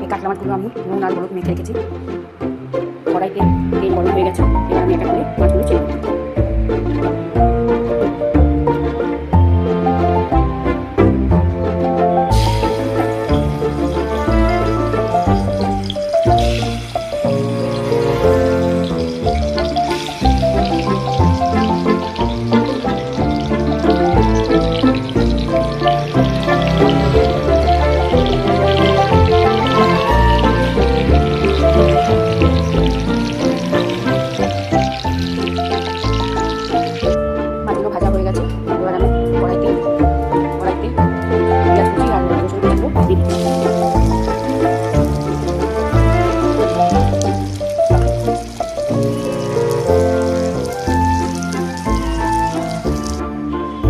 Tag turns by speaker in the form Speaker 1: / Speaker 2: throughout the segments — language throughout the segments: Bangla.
Speaker 1: এই কাতলা মাছগুলো আমি নুন আর হলুদ মেখে রেখেছি। কড়াইতে তেল গরম হয়ে গেছে, এবার আমি একটা করে মাছগুলো ছেড়ে দেবো। মাছগুলো ভাজা হয়ে গেছে, এবার আমি কড়াইতে পেঁয়াজ কুচি আর রসুন কুচিগুলো দিয়ে দিচ্ছি।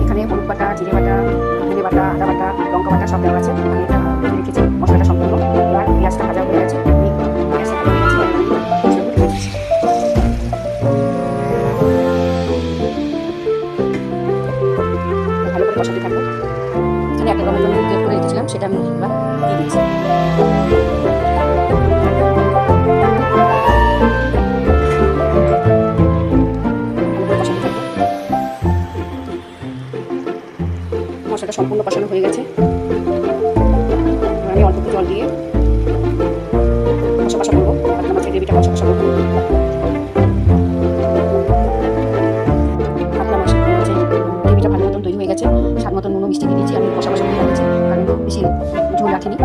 Speaker 1: এখানে হলুদ বাটা, জিরে বাটা, ধনে বাটা, আদা বাটা, লঙ্কা বাটা সব দেওয়া আছে। আমি এটা ভেজে রেখেছি মশলাটা সম্পূর্ণ। এবার পেঁয়াজটা ভাজা হয়ে গেছে, আমি পেঁয়াজটা ভাজা হয়ে গেছে, এবার আমি মশলাগুলো ঢেলে দিচ্ছি। ভালো করে কষাতে থাকবো। এখানে 1 টমেটো গ্রেট করে রেখেছিলাম, সেটা আমি এবার দিয়ে দিচ্ছি। মশলাটা সম্পূর্ণ কষানো হয়ে গেছে, আমি অল্প একটু জল দিয়ে কষা কষা করবো। কাতলা মাছের গ্রেভিটা কষা কষা করবো। কাতলা মাছের গ্রেভিটা ভালো মতন তৈরি হয়ে গেছে, স্বাদ মতন নুন মিষ্টি দিয়ে দিয়েছি। আমি কষা কষা করে রাখছি, কারণ বেশি ঝোল রাখিনি।